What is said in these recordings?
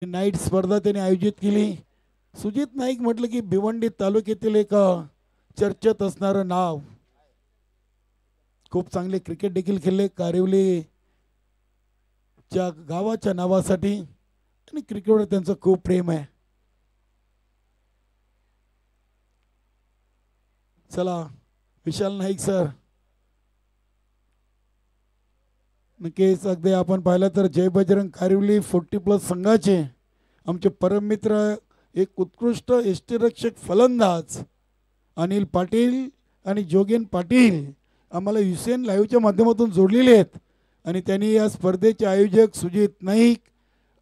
Night स्पर्धा त्यांनी आयोजित केली. सुजित नाईक म्हटलं की भिवंडी तालुक्यातील एक चर्चेत असणारं नाव. खूप चांगले क्रिकेट देखील खेळले कारिवलीच्या गावाच्या नावासाठी आणि क्रिकेटवर त्यांचं खूप प्रेम आहे. चला विशाल नाईक सर, नक्कीच अगदी आपण पाहिलं तर जय बजरंग कारिवली 40+ संघाचे आमचे परम मित्र एक उत्कृष्ट यष्टीरक्षक फलंदाज अनिल पाटील आणि जोगेन पाटील आम्हाला युसेन लाईव्हच्या माध्यमातून जोडलेले आहेत आणि त्यांनी या स्पर्धेचे आयोजक सुजित नाईक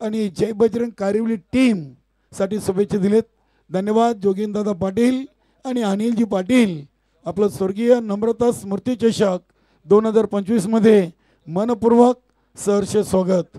आणि जय बजरंग कारिवली टीम साठी शुभेच्छा दिलेत. धन्यवाद जोगेनदादा पाटील आणि अनिलजी पाटील. आपलं स्वर्गीय नम्रता स्मृती चषक 2025 मध्ये मनपूर्वक सहर्ष स्वागत.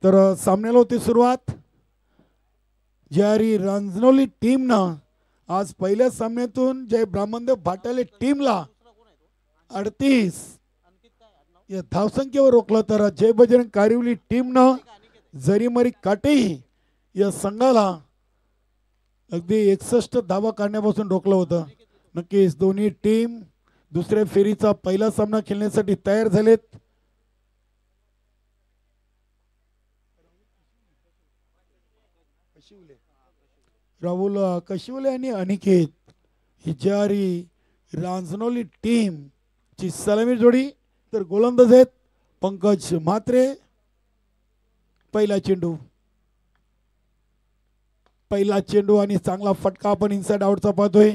तर सामन्याला होती सुरुवात. ज्यारी रांजनोली टीमनं आज पहिल्या सामन्यातून जय ब्राह्मणदेव भाटाले टीमला 38 या धावसंख्येवर रोखलं, तर जय बजरंग कारिवली टीमनं जरीमरी काटेही या संघाला अगदी 61 धावा काढण्यापासून रोखलं होतं. नक्कीच दोन्ही टीम दुसऱ्या फेरीचा पहिला सामना खेळण्यासाठी तयार झालेत. राहुल कशिवले आणि अनिकेत ही ज्यारी रांजनोली टीम ची सलामी जोडी, तर गोलंदाज आहेत पंकज म्हात्रे. पहिला चेंडू आणि चांगला फटका आपण इनसाइड आउटचा पाहतोय.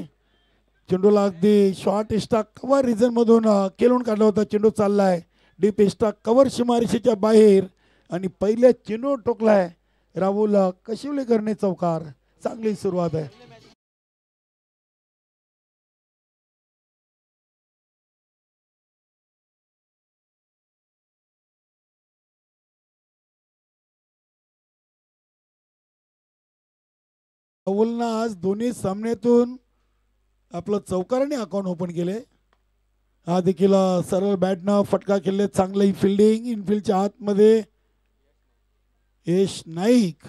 चेंडूला अगदी शॉर्ट एस्टा कव्हर रिजन मधून केलून काढला होता. चेंडू चाललाय डीप एस्टा कव्हर सीमारेषेच्या बाहेर आणि पहिल्या चेंडू टोकलाय राहुल कशिवलेकरने चौकार. चांगली सुरुवात आहे. राहुलनं आज दोन्ही सामन्यातून आपलं चौकाराने अकाउंट ओपन केले. हा देखील सरळ बॅटनं फटका खेळले. चांगली फिल्डिंग इनफिल्डच्या आतमध्ये यश नाईक.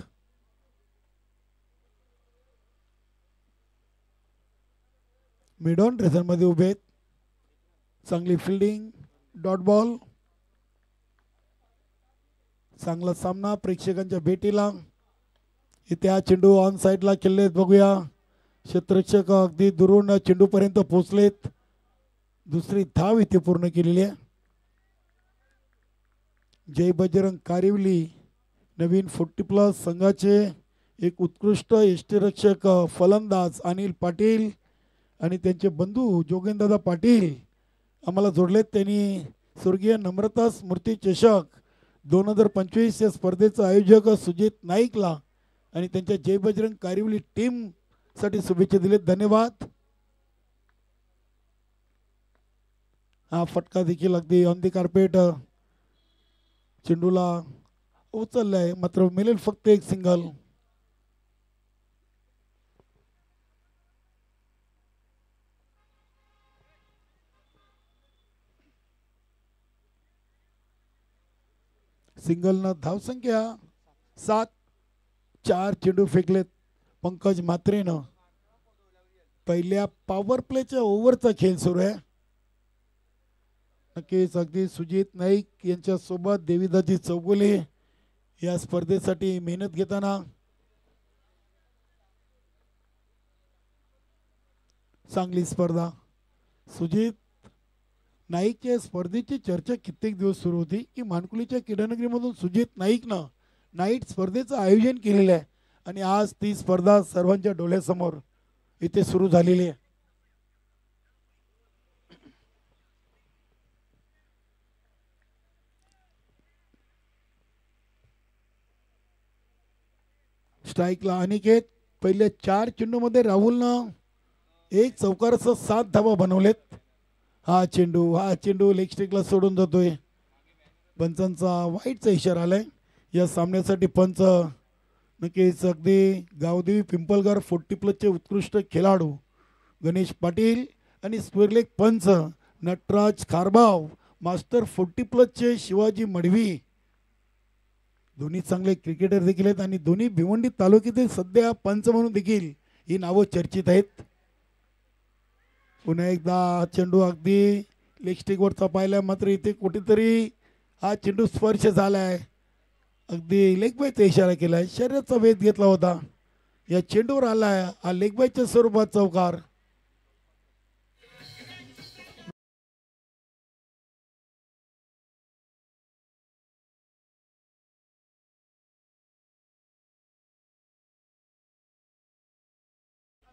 मिड ऑन मध्ये उभे आहेत. चांगली फिल्डिंग डॉट बॉल. चांगला सामना प्रेक्षकांच्या भेटीला. इथे हा चेंडू ऑन साईडला खेळलेत बघूया. क्षेत्ररक्षक अगदी दुरून चेंडूपर्यंत पोहोचलेत. दुसरी धाव इथे पूर्ण केलेली आहे. जय बजरंग कारिवली नवीन 40+ संघाचे एक उत्कृष्ट यष्टीरक्षक फलंदाज अनिल पाटील आणि त्यांचे बंधू जोगेंद्रदादा पाटील आम्हाला जोडलेत. त्यांनी स्वर्गीय नम्रता स्मृती चषक 2025 या स्पर्धेचं आयोजक सुजित नाईकला आणि त्यांच्या जय बजरंग कारिवली टीम साठी शुभेच्छा दिलेत. धन्यवाद. हा फटका देखील अगदी ऑन दी कार्पेट चेंडूला उचललाय, मात्र मिळेल फक्त एक सिंगल. सिंगलनं धावसंख्या 7. 4 चेंडू फेकलेत पंकज म्हात्रेनं. पहिल्या पॉवर प्लेच्या ओव्हरचा खेळ सुरू आहे. नक्कीच अगदी सुजित नाईक यांच्या सोबत देवीदाजी चौगुले या स्पर्धेसाठी मेहनत घेताना चांगली स्पर्धा. सुजित नाईकच्या स्पर्धेची चर्चा कित्येक दिवस सुरू होती की मानकुलीच्या क्रीडानगरीमधून सुजित नाईकनं नाईट स्पर्धेचं आयोजन केलेलं आहे आणि आज ती स्पर्धा सर्वांच्या डोळ्यासमोर इथे सुरू झालेली आहे. स्ट्राईकला अनिकेत. पहिल्या 4 चेंडूमध्ये राहुलनं एक चौकारासह 7 धावा बनवलेत. हा चेंडू लेग स्ट्रिकला सोडून जातोय. पंचांचा वाईटचा इशारा आलाय. या सामन्यासाठी पंच नक्कीच अगदी गावदेवी पिंपलगार 40+ उत्कृष्ट खेळाडू गणेश पाटील आणि स्क्वेअर पंच नटराज खारबाव, मास्टर 40+ शिवाजी मडवी दोन्ही चांगले क्रिकेटर देखील आहेत आणि दोन्ही भिवंडी तालुक्यातील सध्या पंच म्हणून देखील ही नावं चर्चित आहेत. पुन्हा एकदा चेंडू अगदी लेग स्टिकवरचा पाहिला, मात्र इथे कुठेतरी हा चेंडू स्पर्श झालाय. अगदी लेग बायचा इशारा केलाय. शरीराचा वेध घेतला होता. या चेंडूवर आलाय हा लेग बायच्या स्वरूपात चौकार.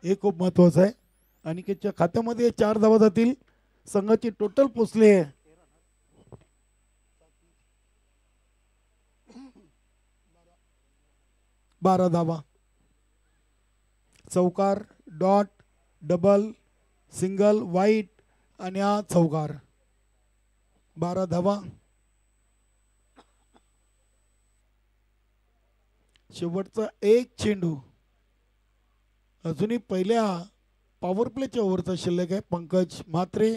हे खूप महत्वाचं आहे. अनिकेतच्या खात्यामध्ये 4 धावा जातील. संघाची टोटल पोचले 12 धावा. चौकार, डॉट, डबल, सिंगल, वाईट आणि हा चौकार. 12 धावा. शेवटचा एक चेंडू अजूनही पहिल्या पॉवर प्लेच्या ओव्हरचा शिल्लक आहे. पंकज म्हात्रे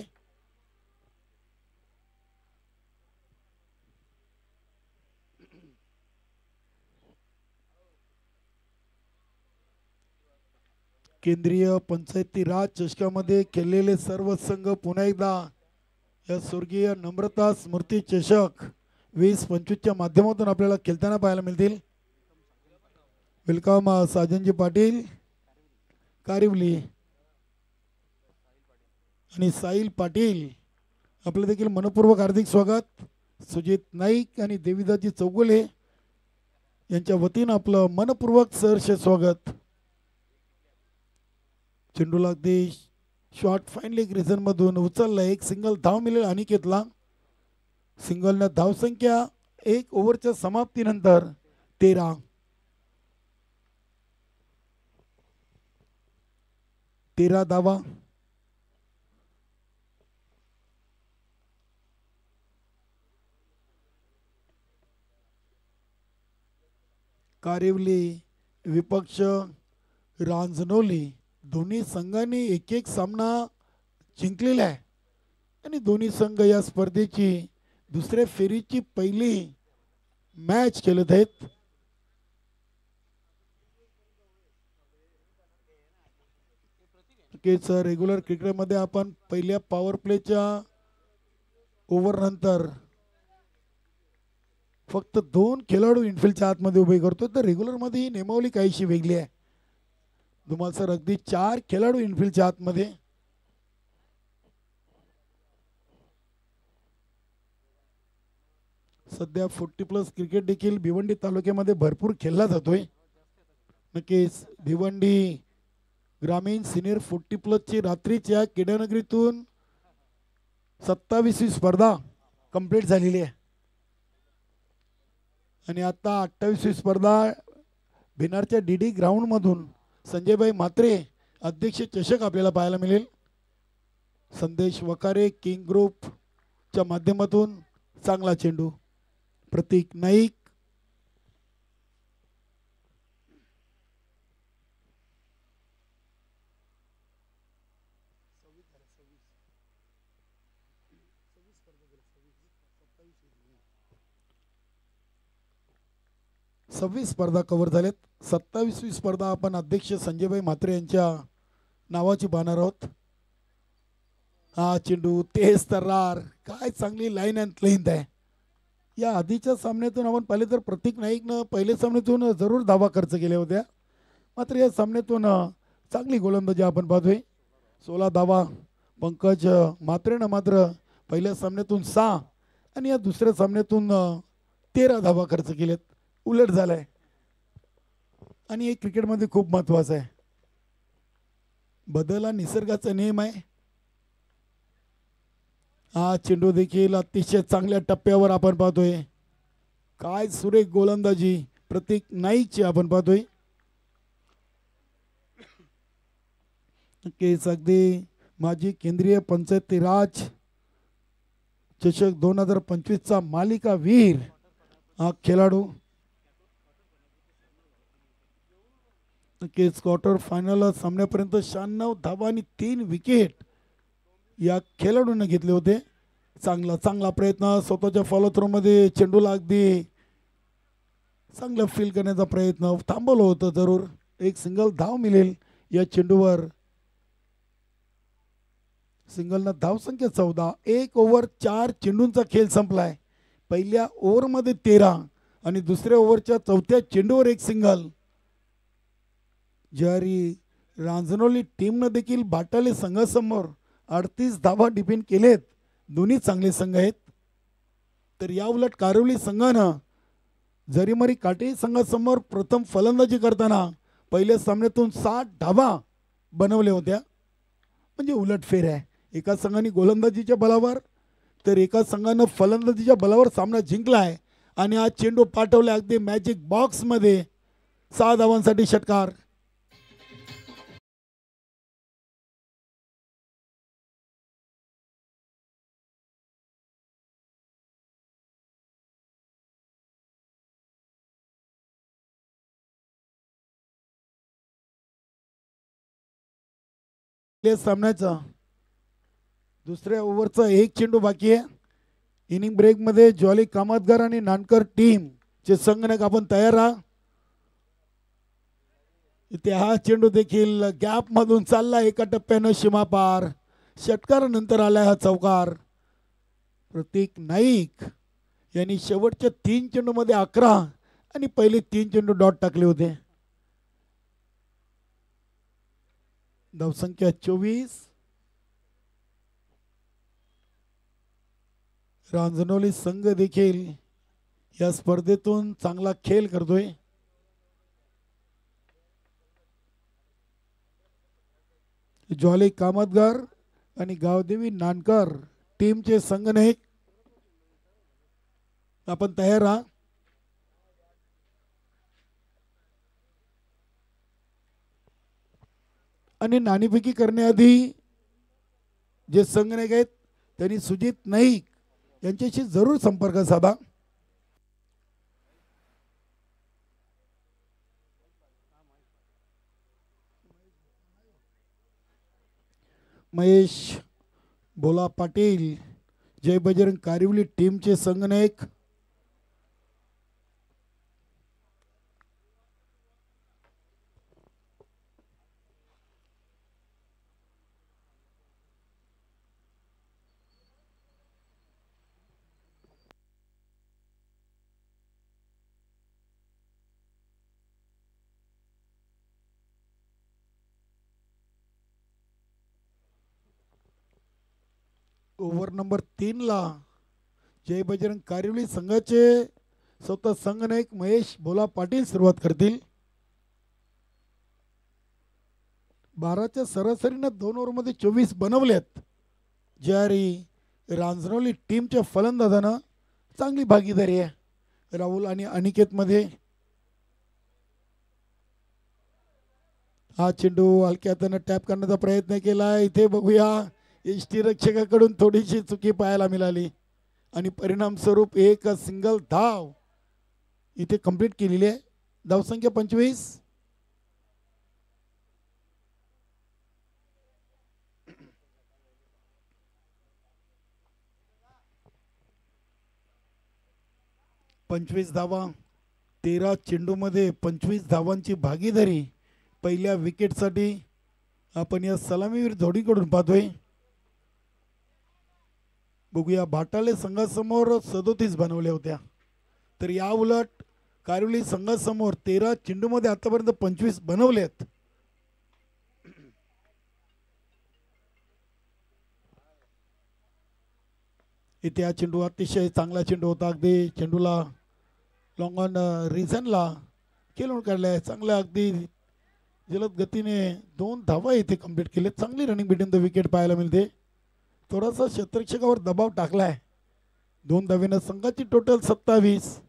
केंद्रीय पंचायती राज चषकामध्ये खेळलेले सर्व संघ पुन्हा एकदा या स्वर्गीय नम्रता स्मृती चषक 2025च्या माध्यमातून आपल्याला खेळताना पाहायला मिळतील. वेलकम साजनजी पाटील कारिवली आणि साहिल पाटील, आपलं देखील मनपूर्वक हार्दिक स्वागत. सुजित नाईक आणि देवीदाजी चौगुले यांच्या वतीनं आपलं मनपूर्वक सहर्ष स्वागत. चेंडूला अगदी शॉर्ट फाईन लेग रिझन मधून उचलला. एक सिंगल धाव मिळेल अनिकेतला. सिंगलनं धावसंख्या 1 ओव्हरच्या समाप्तीनंतर 13 धावा. कारिवली विपक्ष रांजनोली दोन्ही संघांनी एक सामना जिंकलेला आहे आणि दोन्ही संघ या स्पर्धेची दुसऱ्या फेरीची पहिली मॅच खेळत आहेत. रेग्युलर क्रिकेटमध्ये आपण पहिल्या पॉवर प्लेच्या ओव्हर नंतर फक्त 2 खेळाडू इनफिल्डच्या आतमध्ये उभे करतो, तर रेग्युलर मध्ये ही नियमावली काहीशी वेगळी आहे. धुमाल सर अगदी 4 खेळाडू इनफिल्डच्या आतमध्ये. सध्या 40+ क्रिकेट देखील भिवंडी तालुक्यामध्ये भरपूर खेळला जातोय. नक्कीच भिवंडी ग्रामीण सिनियर 40+ ची रात्रीच्या क्रीडानगरीतून 27वी स्पर्धा कंप्लीट झालेली आहे आणि आता 28वी स्पर्धा भिनारच्या डीडी ग्राउंड मधून संजयभाई म्हात्रे अध्यक्ष चषक आपल्याला पाहायला मिळेल. संदेश वकारे किंग ग्रुपच्या माध्यमातून चांगला चेंडू. प्रतीक नाईक, सव्वीस स्पर्धा कव्हर झालेत. 27वी स्पर्धा आपण अध्यक्ष संजयभाई म्हात्रे यांच्या नावाची पाहणार आहोत. हा चेंडू तेज तर्रार, काय चांगली लाईन अँड लेंथ आहे. या आधीच्या सामन्यातून आपण पाहिले तर प्रतीक नाईकनं पहिल्या सामन्यातून जरूर धावा खर्च केल्या होत्या, मात्र या सामन्यातून चांगली गोलंदाजी आपण पाहतोय. 16 धावा. पंकज म्हात्रेनं मात्र पहिल्या सामन्यातून 6 आणि या दुसऱ्या सामन्यातून 13 धावा खर्च केल्यात. उलट झालाय आणि हे क्रिकेटमध्ये खूप महत्वाचं आहे. बदल हा निसर्गाचा नियम आहे. हा चेंडू देखील अतिशय चांगल्या टप्प्यावर आपण पाहतोय. काय सुरेख गोलंदाजी प्रतीक नाईकची आपण पाहतोय. नक्कीच अगदी माजी केंद्रीय पंचायती राज चषक 2025चा मालिका वीर हा खेळाडू. नक्कीच क्वार्टर फायनल सामन्यापर्यंत 96 धावा आणि 3 विकेट या खेळाडूंना घेतले होते. चांगला प्रयत्न. स्वतःच्या फॉलो थ्रो मध्ये चेंडूला अगदी चांगलं फील करण्याचा प्रयत्न. थांबवलं होतं जरूर. एक सिंगल धाव मिळेल या चेंडूवर. सिंगलनं धावसंख्या 14. 1 ओव्हर 4 चेंडूंचा खेळ संपलाय. पहिल्या ओव्हरमध्ये 13 आणि दुसऱ्या ओव्हरच्या चौथ्या चेंडूवर एक सिंगल. ज्यारी रांजणोली टीमनं देखील बाटाले संघासमोर 38 धावा डिफेंड केलेत. दोन्ही चांगले संघ आहेत. तर या उलट कारिवली संघानं जरीमरी काटे संघासमोर प्रथम फलंदाजी करताना पहिल्या सामन्यातून 60 धावा बनवल्या होत्या. म्हणजे उलटफेर आहे. एका संघाने गोलंदाजीच्या बलावर तर एका संघानं फलंदाजीच्या बलावर सामना जिंकलाय आणि हा चेंडू पाठवला अगदी मॅजिक बॉक्समध्ये. 6 धावांसाठी षटकार. सामन्याचा दुसऱ्या ओव्हरचा एक चेंडू बाकी आहे. इनिंग ब्रेक मध्ये जॉली कामतगार आणि नानकर टीम चे संघटक आपण तयार राहा. इथे हा चेंडू देखील गॅप मधून चालला. एका टप्प्यानं सीमा पार. षटकारानंतर आलाय हा चौकार. प्रतीक नाईक यांनी शेवटच्या 3 चेंडू मध्ये 11 आणि पहिले 3 चेंडू डॉट टाकले होते. धावसंख्या 24. रांजणोली संघ देखील या स्पर्धेतून चांगला खेळ करतोय. ज्वाली कामतगार आणि गावदेवी नानकर टीमचे संघनायक आपण तयार राहा. आणि नाणेफेकी करण्याआधी जे संघनायक आहेत त्यांनी सुजित नाईक यांच्याशी जरूर संपर्क साधा. महेश भोला पाटील जय बजरंग कारिवली टीमचे संघनायक. ओव्हर नंबर 3 ला जय बजरंग कारिवली संघाचे स्वतः संघनायक महेश भोला पाटील सुरुवात करतील. 12च्या सरासरीने 2 ओव्हरमध्ये 24 बनवलेत. ज्यारी रांजणवली टीमच्या फलंदाजांना चांगली भागीदारी आहे राहुल आणि अनिकेत मध्ये. हा चेंडू हलक्या हाताने टॅप करण्याचा प्रयत्न केला. इथे बघूया यष्टीरक्षकाकडून थोडीशी चुकी पाहायला मिळाली आणि परिणाम स्वरूप एक सिंगल धाव इथे कंप्लीट केलेली आहे. धावसंख्या 25. धावा 13 चेंडूमध्ये 25 धावांची भागीदारी पहिल्या विकेटसाठी आपण या सलामीवीर जोडीकडून पाहतोय. बघूया भाटाले संघासमोर 37 बनवल्या होत्या तर या उलट कारिवली संघासमोर 13 चेंडूमध्ये आतापर्यंत 25 बनवलेत. इथे हा चेंडू अतिशय चांगला चेंडू होता. अगदी चेंडूला लॉंग ऑन रिझनला खेळून काढलाय. चांगल्या अगदी जलद गतीने 2 धावा इथे कंप्लीट केले. चांगली रनिंग बिटवीन द विकेट पाहायला मिळते. थोडासा क्षेत्ररक्षकावर दबाव टाकलाय. 2 धावेनं संघाची टोटल 27.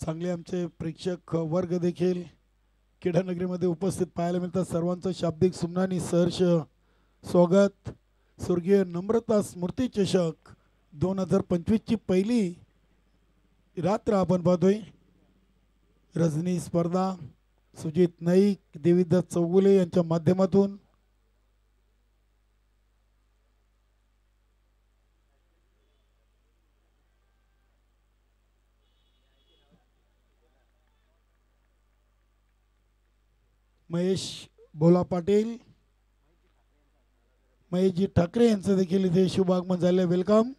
चांगले आमचे प्रेक्षक वर्ग देखील क्रीडानगरीमध्ये उपस्थित पाहायला मिळतात. सर्वांचं शाब्दिक सुमनानी सहर्ष स्वागत. स्वर्गीय नम्रता स्मृती चषक 2025 ची पहिली रात्र आपण पाहतोय. रजनी स्पर्धा सुजित नाईक, देवीदास चौगुले यांच्या माध्यमातून महेश भोला पाटील, महेशजी ठाकरे यांचं देखील इथे शुभ आगमन झाले. वेलकम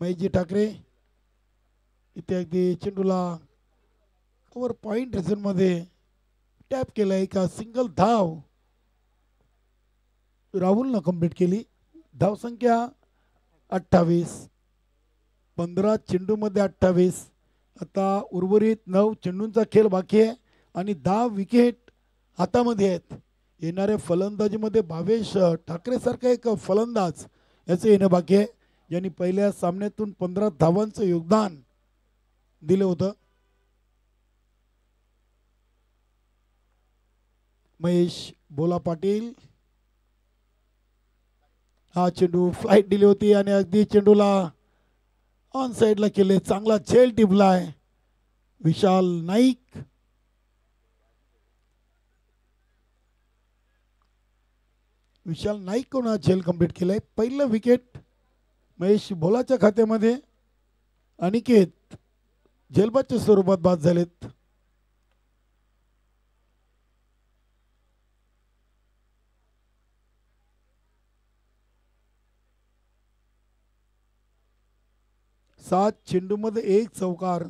महेशजी ठाकरे. इथे अगदी चेंडूला कव्हर पॉइंट रिझन मध्ये टॅप केला. एका सिंगल धाव राहुलनं कंप्लीट केली. धावसंख्या 28. 15 चेंडूमध्ये 28. आता उर्वरित 9 चेंडूंचा खेळ बाकी आहे आणि 10 विकेट हातामध्ये आहेत. येणाऱ्या फलंदाजीमध्ये भावेश ठाकरे सारखा एक फलंदाज याचं येणं बाकी आहे, यांनी पहिल्या सामन्यातून 15 धावांचं योगदान दिलं होतं. महेश भोला पाटील. हा चेंडू फ्लाईट दिली होती आणि अगदी चेंडूला ऑन साईडला केले. चांगला झेल टिपलाय विशाल नाईक. विशाल नाईक कोण हा झेल कंप्लीट केलाय. पहिलं विकेट महेश भोलाच्या खात्यामध्ये. अनिकेत झेलबादच्या स्वरूपात बाद झालेत. सात चेंडूमध्ये 1 चौकार,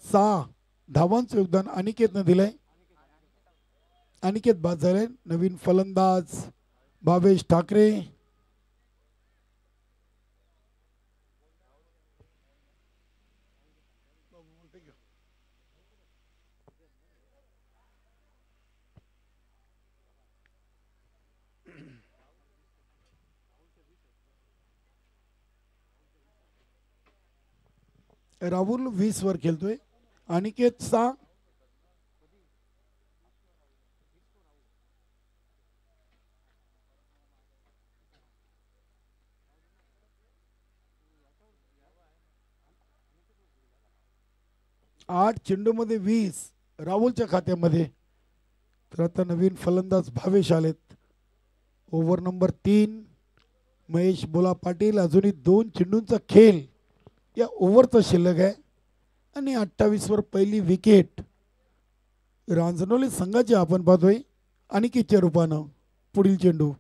6 धावांचं योगदान अनिकेतनं दिलंय. अनिकेत बाद झाले. नवीन फलंदाज भावेश ठाकरे. राहुल 20 वर खेळतोय. अनिकेत 6. आठ चेंडूमध्ये 20 राहुलच्या खात्यामध्ये. तर आता नवीन फलंदाज भावेश आलेत. ओव्हर नंबर 3 महेश भोला पाटील. अजूनही 2 चेंडूंचा खेळ या ओव्हरचा शिल्लक आहे आणि 28 वर पहिली विकेट रांजणवली संघाची आपण पाहतोय. अनिकेतच्या रूपानं पुढील चेंडू.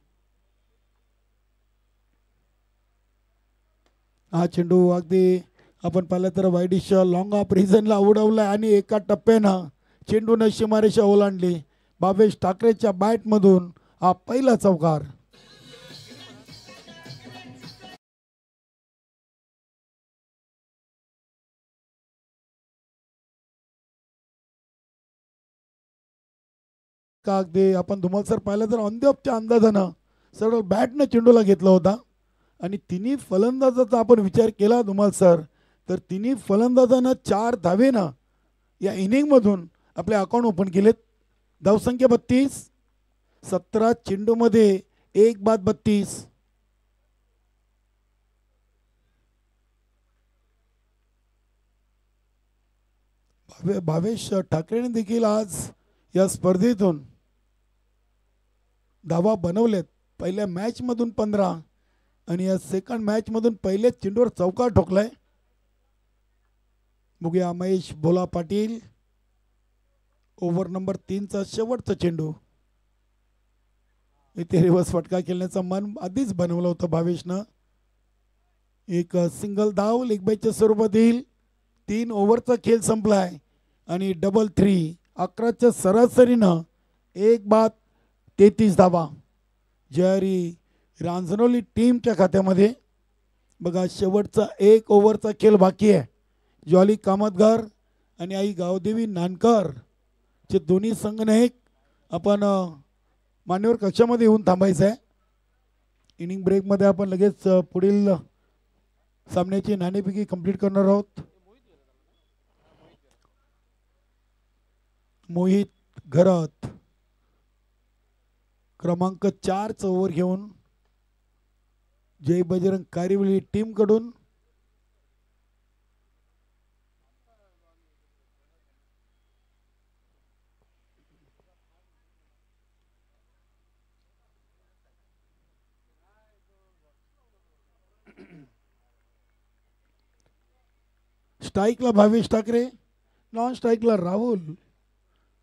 हा चेंडू अगदी आपण पाहिलं तर वाईडिश लॉंग ऑफ रिझनला उडवलाय आणि एका टप्प्यानं चेंडूनं सीमारेषा ओलांडली. भावेश ठाकरेच्या बॅटमधून हा पहिला चौकार. का अगदी आपण धुमाल सर पाहिलं तर ऑन द ऑफच्या अंदाजानं सरळ बॅटनं चेंडूला घेतला होता आणि तिन्ही फलंदाजाचा आपण विचार केला धुमाल सर तर तिन्ही फलंदाजानं 4 धावेनं या इनिंगमधून आपले अकाउंट ओपन केलेत. धावसंख्या 32, 17 चेंडूमध्ये 1 बाद 32. भावेश ठाकरेने देखील आज या स्पर्धेतून धावा बनवलेत. पहिल्या मॅचमधून 15 आणि या सेकंड मॅचमधून पहिलेच चेंडूवर चौकार ठोकलाय. बघूया महेश भोला पाटील ओव्हर नंबर 3चा शेवटचा चेंडू. इथे रिव्हर्स फटका खेळण्याचं मन आधीच बनवलं होतं भावेशनं. एक सिंगल धाव लेग बायच्या स्वरूपात येईल. 3 ओव्हरचा खेळ संपलाय आणि डबल 3 11च्या सरासरीनं 1 बाद 33 धावा ज्यारी रांजणोली टीमच्या खात्यामध्ये. बघा शेवटचा 1 ओव्हरचा खेळ बाकी आहे. ज्वाली कामतगार आणि आई गावदेवी नानकर चे दोन्ही संघनायक आपण मान्यवर कक्षामध्ये येऊन थांबायचं आहे. इनिंग ब्रेकमध्ये आपण लगेच पुढील सामन्याची नाणेफेकी कंप्लीट करणार आहोत. मोहित घरात क्रमांक 4चं ओव्हर घेऊन जय बजरंग कारिवली टीमकडून स्ट्राईकला भावेश ठाकरे, नॉन स्ट्राईकला राहुल.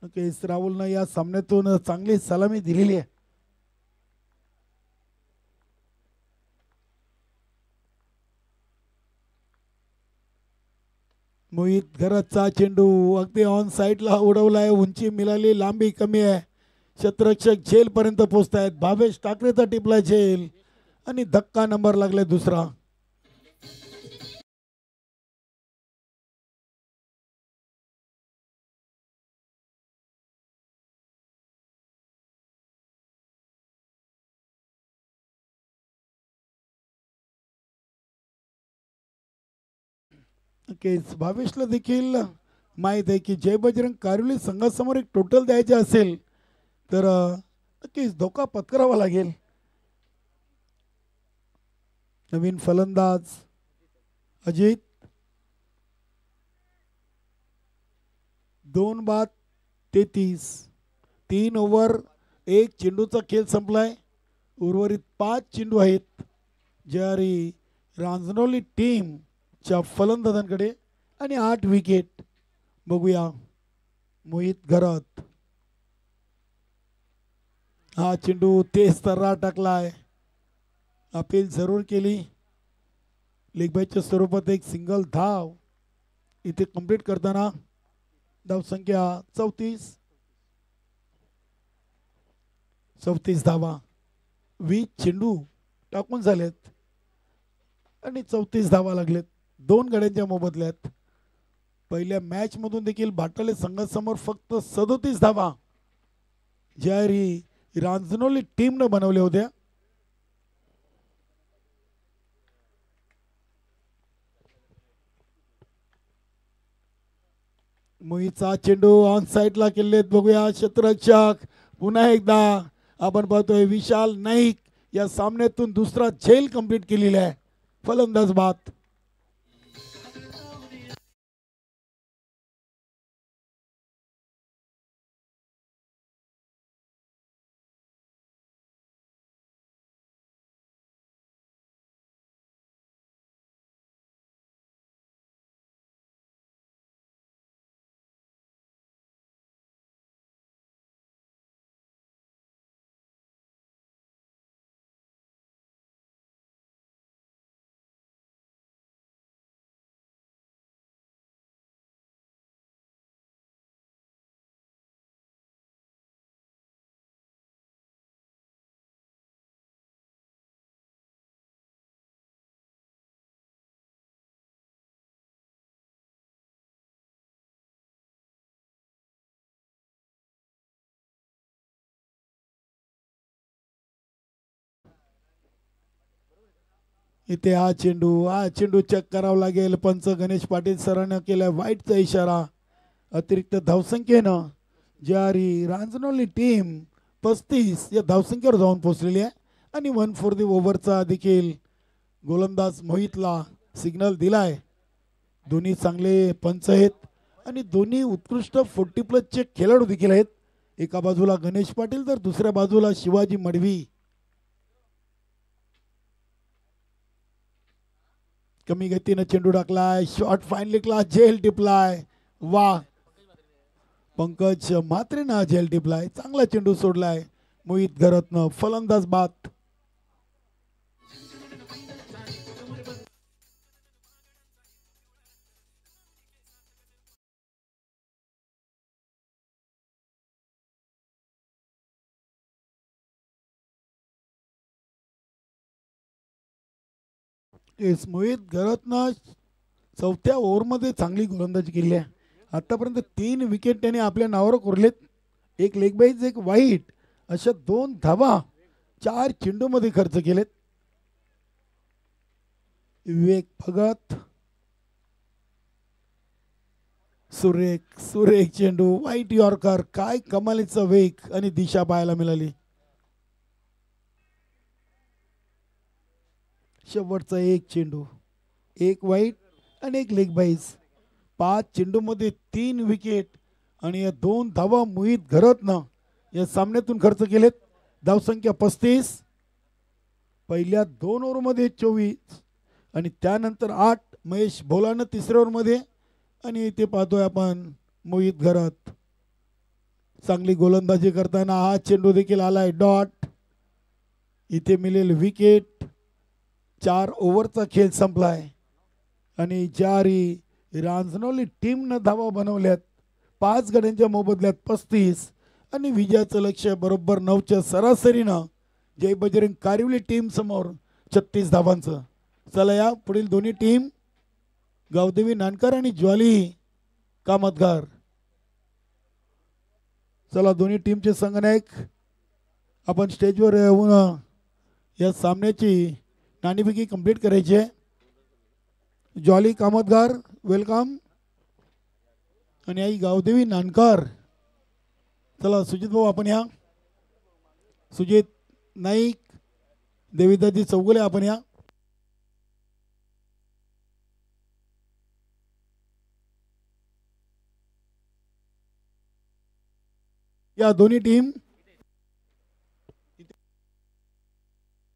नक्कीच राहुलनं या सामन्यातून चांगली सलामी दिलेली आहे. मोहित घराचा चेंडू अगदी ऑन साईडला उडवलाय. उंची मिळाली, लांबी कमी आहे. क्षेत्ररक्षक झेलपर्यंत पोहोचतायत. भावेश ठाकरेचा टिपला झेल आणि धक्का नंबर लागलाय दुसरा. नक्कीच भावेशला देखील माहीत आहे की जय बजरंग कारिवली संघासमोर एक टोटल द्यायचे असेल तर नक्कीच धोका पत्करावा लागेल. नवीन फलंदाज अजित. 2 बाद 33. 3 ओव्हर 1 चेंडूचा खेळ संपलाय. उर्वरित 5 चेंडू आहेत ज्यारी रांजणोली टीमच्या फलंदाजांकडे आणि 8 विकेट. बघूया मोहित घरात. हा चेंडू तेज तर्रा टाकलाय. अपील जरूर केली. लेगबायच्या स्वरूपात एक सिंगल धाव इथे कंप्लीट करताना. धावसंख्या 34 धावा. 20 चेंडू टाकून झालेत आणि 34 धावा लागलेत. 2 गड्यांच्या मोबदल्यात. पहिल्या मॅच मधून देखील बाटाले संघासमोर फक्त 37 धावा ज्यारी रांजणोली टीमनं बनवल्या होत्या. मोहितचा चेंडू ऑन साईडला केलेत. बघूया क्षेत्ररक्षक पुन्हा एकदा आपण पाहतोय विशाल नाईक या सामन्यातून दुसरा झेल कंप्लीट केलेला आहे. फलंदाज बाद. इथे हा चेंडू चेक करावा लागेल. पंच गणेश पाटील सरांना केलाय वाईटचा इशारा. अतिरिक्त धावसंख्येनं जारी रांजणोली टीम 35 या धावसंख्येवर जाऊन पोहोचलेली आहे आणि 1 फॉर दी ओव्हरचा देखील गोलंदाज मोहितला सिग्नल दिलाय. दोन्ही चांगले पंच आहेत आणि दोन्ही उत्कृष्ट 40+ खेळाडू देखील आहेत. एका बाजूला गणेश पाटील तर दुसऱ्या बाजूला शिवाजी मडवी. कमी गतीनं चेंडू टाकलाय. शॉट फाईनली क्लास झेल टिपलाय. वा पंकज म्हात्रेनं झेल टिपलाय. चांगला चेंडू सोडलाय मोहित घरतनं. फलंदाज बाद. मोहित घरतनं चौथ्या ओव्हरमध्ये चांगली गोलंदाजी केली आहे. आतापर्यंत 3 विकेट त्याने आपल्या नावावर कोरलेत. एक लेग बाईज एक वाईट अशा 2 धावा 4 चेंडूमध्ये खर्च केलेत. विवेक भगत सुरेख सुरेख चेंडू वाईट यॉर्कर. काय कमालीचा वेग आणि दिशा पाहायला मिळाली. शेवटचा एक चेंडू एक वाईट आणि एक लेग बाईज. 5 चेंडूमध्ये 3 विकेट आणि या 2 धावा मोहित घरतनं या सामन्यातून खर्च केलेत. धावसंख्या 35. पहिल्या 2 ओव्हरमध्ये 24 आणि त्यानंतर 8 महेश भोलानं तिसऱ्या ओव्हरमध्ये. आणि इथे पाहतोय आपण मोहित घरत चांगली गोलंदाजी करताना हा चेंडू देखील आलाय डॉट. इथे मिळेल विकेट. 4 ओव्हरचा खेळ संपलाय आणि जारी रांजणोली टीमनं धावा बनवल्यात. 5 गड्यांच्या मोबदल्यात 35 आणि विजयाचं लक्ष्य बरोबर 9च्या सरासरीनं जय बजरंग कारिवली टीम समोर 36 धावांचं. चला या पुढील दोन्ही टीम गावदेवी नानकर आणि ज्वाली कामतगार. चला दोन्ही टीमचे संघनायक आपण स्टेजवर येऊन या सामन्याची नाणेफेकी कंप्लीट करायची आहे. ज्वाली कामतगार वेलकम आणि आई गावदेवी नानकर. चला सुजित भाऊ आपण या. सुजित नाईक देवीदाजी चौगुले आपण या. या दोन्ही टीम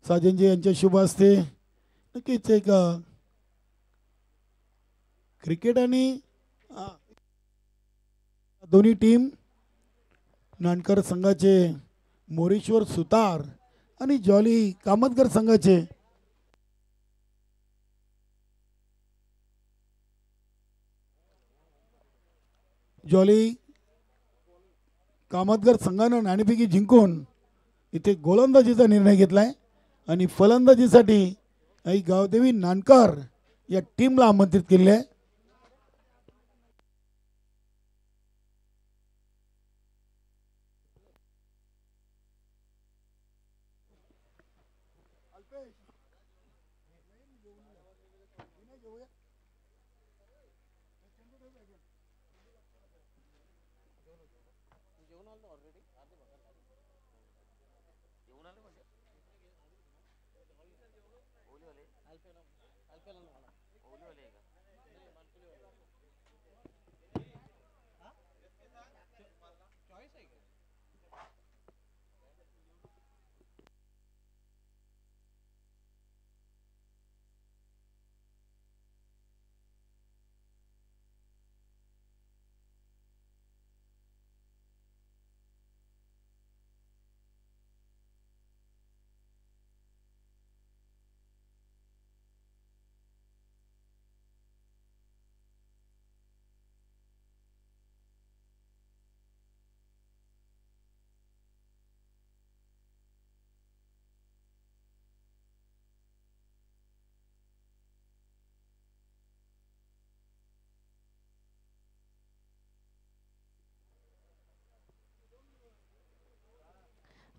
साजनजी यांच्या शुभ हस्ते नक्कीच एक क्रिकेट आणि दोन्ही टीम नानकर संघाचे मोरेश्वर सुतार आणि जॉली कामतगर संघाचे जॉली कामतगर संघानं नाणेफेकी जिंकून इथे गोलंदाजीचा निर्णय घेतलाय आणि फलंदाजीसाठी आई गावदेवी नानकर या टीमला आमंत्रित केले आहे.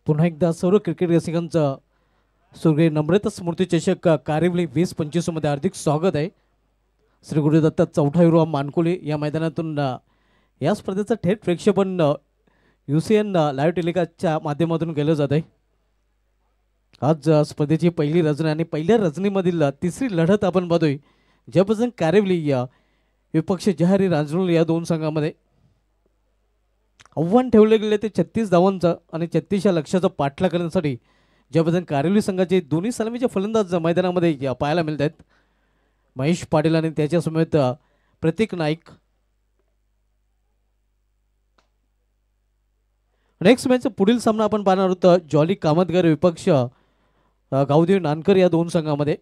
पुन्हा एकदा सर्व क्रिकेट रसिकांचं स्वर्गीय नम्रता स्मृती चषक कारिवली 2025 मध्ये हार्दिक स्वागत आहे. श्री गुरुदत्त चौथा युवा मानकोली या मैदानातून या स्पर्धेचं थेट प्रेक्षेपण UCN लाईव्ह टेलिकास्टच्या माध्यमातून केलं जात आहे. आज स्पर्धेची पहिली रचना आणि पहिल्या रचनेमधील तिसरी लढत आपण पाहतोय, ज्यापासून कारिवली या विपक्ष जहारी रांजणोली या दोन संघामध्ये आव्हान ठेवले गेले ते 36 धावांचं आणि 36 या लक्ष्याचा पाठलाग करण्यासाठी, ज्याबद्दल कारिवली संघाचे दोन्ही सलामीचे फलंदाज मैदानामध्ये पाहायला मिळत आहेत. महेश पाटील आणि त्याच्या समेत प्रतीक नाईक. नेक्स्ट मॅच पुढील सामना आपण पाहणार आहोत जॉली कामतगर विपक्ष गावदेव नानकर या दोन संघामध्ये,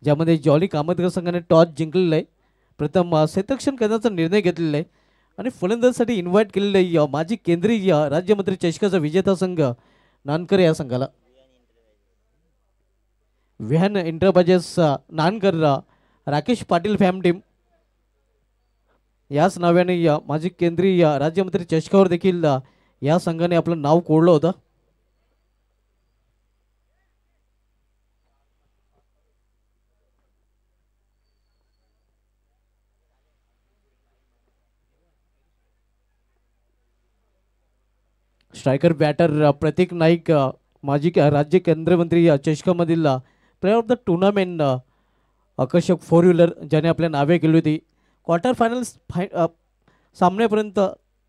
ज्यामध्ये जॉली कामतगर संघाने टॉस जिंकलेला आहे. प्रथम क्षेत्ररक्षण करण्याचा निर्णय घेतलेला आहे आणि फलंदाजीसाठी इन्व्हाइट केलेलं आहे माजी केंद्रीय राज्यमंत्री चषकाचा विजेता संघ नानकर या संघाला. Vihan enterprises Nankar Rakesh Patil fam team याच नावाने माजी केंद्रीय राज्यमंत्री चषकावर देखील या संघाने आपलं नाव कोरलं होतं. स्ट्रायकर बॅटर प्रतीक नाईक माजी राज्य केंद्रीय मंत्री चषकामधील प्लेअर ऑफ द टुर्नामेंट आकर्षक 4 व्हीलर ज्याने आपल्या नावे केली होती. क्वार्टर फायनल्स सामन्यापर्यंत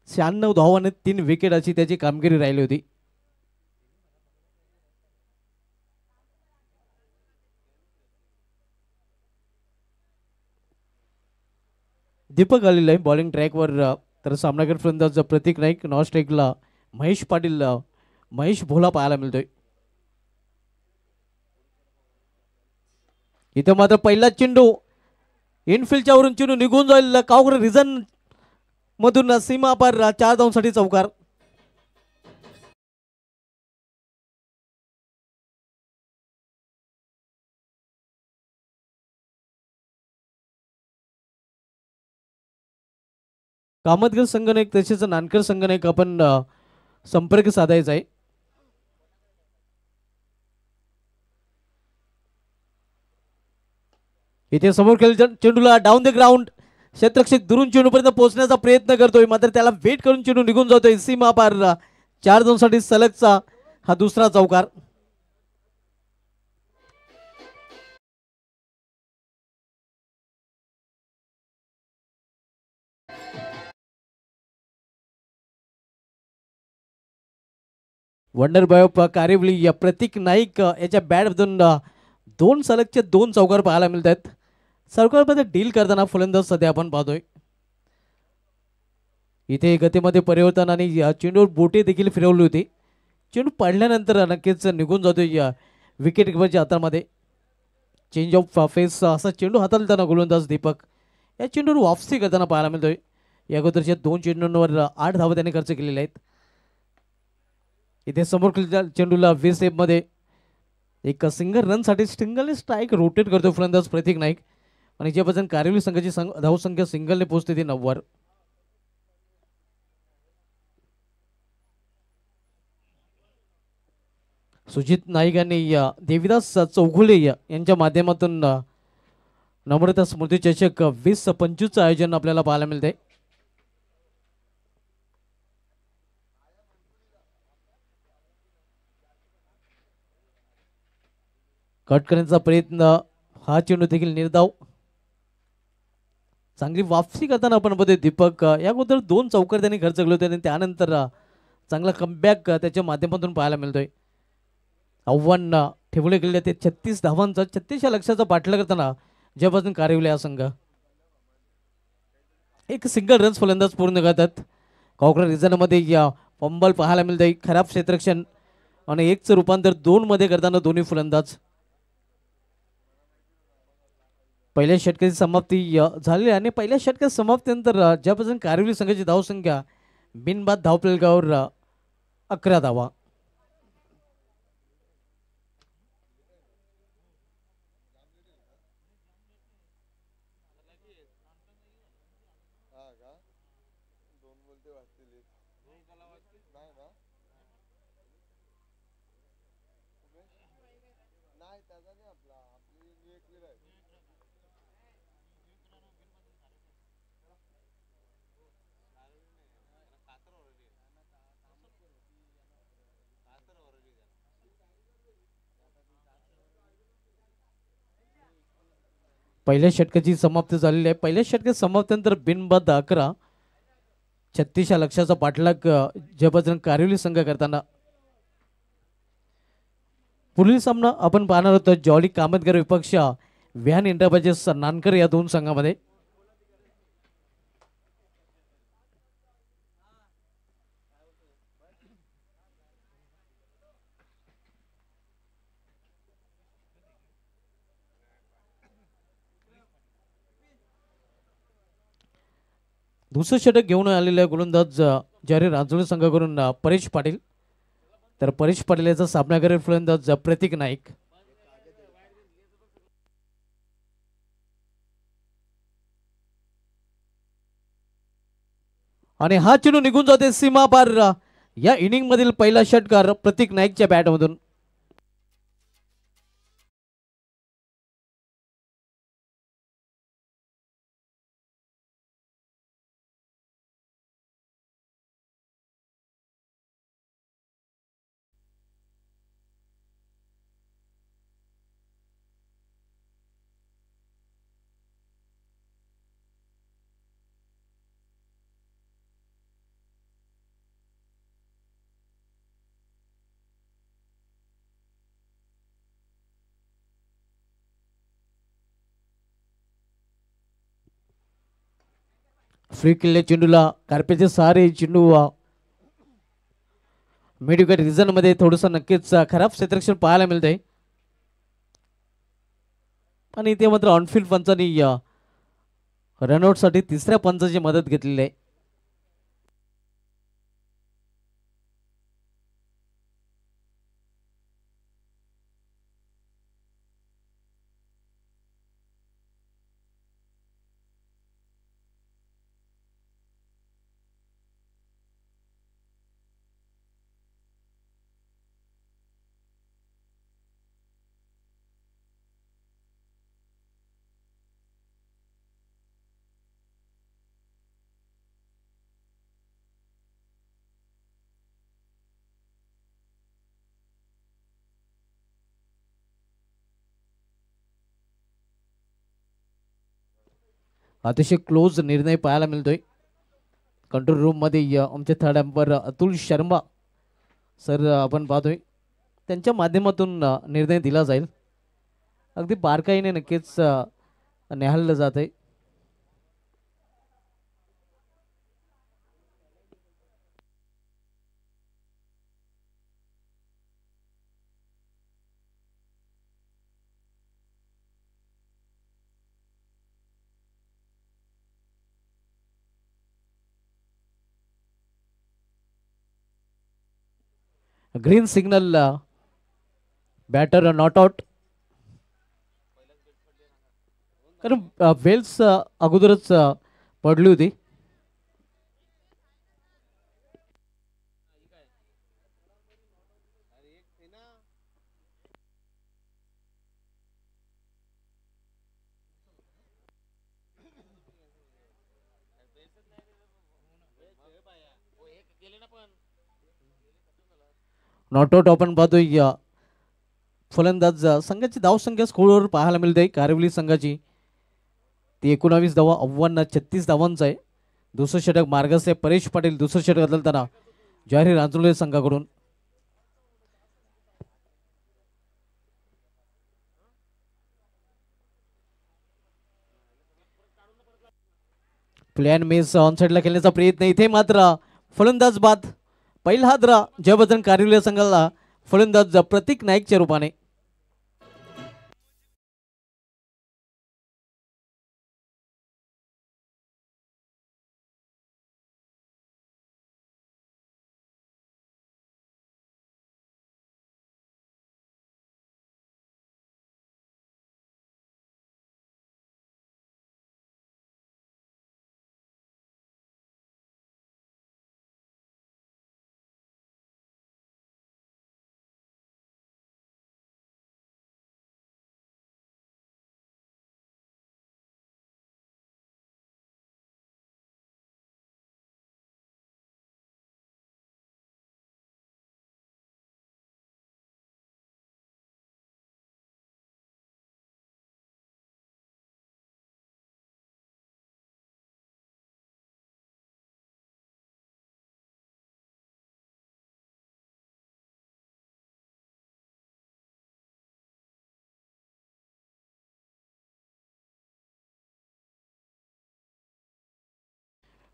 96 धावा आणि 3 विकेट अशी त्याची कामगिरी राहिली होती. दीपक आलेला आहे बॉलिंग ट्रॅकवर, तर सामनागर फलंदाज प्रतीक नाईक, नॉन स्ट्राईकला महेश पाटील महेश भोला पाहायला मिळतोय. इथं मात्र पहिला चेंडू इनफिल्डच्या वरून चेंडू निघून जाईल. कावकर रिझन मधून सीमा पार 4 धावांसाठी चौकार. कामतगर संघाने एक तसेच नानकर संघाने एक आपण संपर्क साधायचा आहे. इथे समोर खेळ चेंडूला डाऊन द ग्राउंड क्षेत्ररक्षक दुरून चेंडूपर्यंत पोहोचण्याचा प्रयत्न करतोय, मात्र त्याला वेट करून चेंडू निघून जातोय. सीमा पार 4 धावांसाठी सलगचा हा दुसरा चौकार. वंडर बॉय ऑफ कारिवली या प्रतीक नाईक याच्या बॅटमधून 2 सलगचे 2 चौकार पाहायला मिळत आहेत. सर्कलमध्ये डील करताना फलंदाज सध्या आपण पाहतोय. इथे गतीमध्ये परिवर्तन आणि चेंडूवर बोटे देखील फिरवली होती. चेंडू पडल्यानंतर नक्कीच निघून जातोय या विकेट किपरच्या हातामध्ये. चेंज ऑफ फेस असा चेंडू हाताळताना गोलंदाज दीपक या चेंडूवर वापसी करताना पाहायला मिळतोय. या अगोदरच्या 2 चेंडूंवर 8 धावा त्याने खर्च केलेले आहेत. इथे समोर चेंडूला 20 मध्ये एक सिंगल रनसाठी सिंगल स्ट्राईक रोटेट करतो फलंदाज प्रतीक नाईक आणि ज्यापासून कारिवली संघाची धावसंख्या सिंगलने पोहोचते ती 9 वर. सुजित नाईक यांनी देविदास चौघुले यांच्या माध्यमातून नम्रता स्मृती चषक 2025 आयोजन आपल्याला पाहायला मिळते. कट करण्याचा प्रयत्न, हा चेंडू देखील निर्धाव. चांगली वापसी करताना आपण बघतोय दीपक या अगोदर 2 चौकार त्यांनी खर्च केले होते आणि त्यानंतर चांगला कमबॅक त्याच्या माध्यमातून पाहायला मिळतोय. आव्हान ठेवले गेले ते 36 धावांचा 36 या लक्ष्याचा पाठलाग करताना ज्यापासून कारिवली हा संघ एक सिंगल रन्स फलंदाज पूर्ण करतात. कॉकरा रिझनमध्ये फंबल पाहायला मिळतंय, खराब क्षेत्ररक्षण आणि 1चं रूपांतर 2 मध्ये करताना दोन्ही फलंदाज. पहिल्या षटकाची समाप्ती झाली आणि पहिल्या षटकाच्या समाप्तीनंतर ज्यापासून कारिवली संघाची धावसंख्या बिनबाद धावफलकावर 11 धावा. पहिल्या षटकाची समाप्ती झालेली आहे. पहिल्या षटकात समाप्तीनंतर बिनबाद 11 36 लक्षाचा पाठलाग जय बजरंग कारिवली संघ करताना. पुढील सामना आपण पाहणार होतो जॉली कामतगर विपक्ष व्हॅन इंटरप्राइजेस नानकर या दोन संघामध्ये. दुसरं षटक घेऊन आलेले गोलंदाज जारी रांजोळी संघाकडून परेश पाटील. तर परेश पाटील याचा सामना करेल फलंदाज प्रतीक नाईक. आणि हा चेंडू निघून जाते सीमा पार. या इनिंग मधील पहिला षटकार प्रतीक नाईकच्या बॅटमधून. फ्री किल्ले चेंडूला कार्पेचे सहारे चेंडू मिडविकेट रिझन मध्ये थोडस नक्कीच खराब क्षेत्ररक्षण पाहायला मिळतंय. आणि इथे मात्र ऑनफिल्ड पंचांनी रनआउट साठी तिसऱ्या पंचाची मदत घेतलेली आहे. अतिशय क्लोज निर्णय पाहायला मिळतोय. कंट्रोल रूम मध्ये आमचे third umpire Atul Sharma sir आपण पाहतोय त्यांच्या माध्यमातून निर्णय दिला जाईल. अगदी बारकाईने नक्कीच निहाळलं जात आहे. Green signal batter not out. कारण वेल्स अगोदरच पडली होती. नॉट आउट आपण पाहतोय. फलंदाज संघाची धावसंख्या स्कोरवर पाहायला मिळते कारिवली संघाची ती 19 धावा आव्हान 36 धावांचं आहे. दुसरं षटक मार्गस्थ परेश पाटील दुसरं षटक बदलताना जाहीर रांजोळे संघाकडून. प्लॅन मेस ऑन साइडला खेळण्याचा प्रयत्न इथे मात्र फलंदाज बाद. पहिला हादरा जयबजरंग कारिवली संघाला फलंदाज प्रतीक नाईकच्या रूपाने.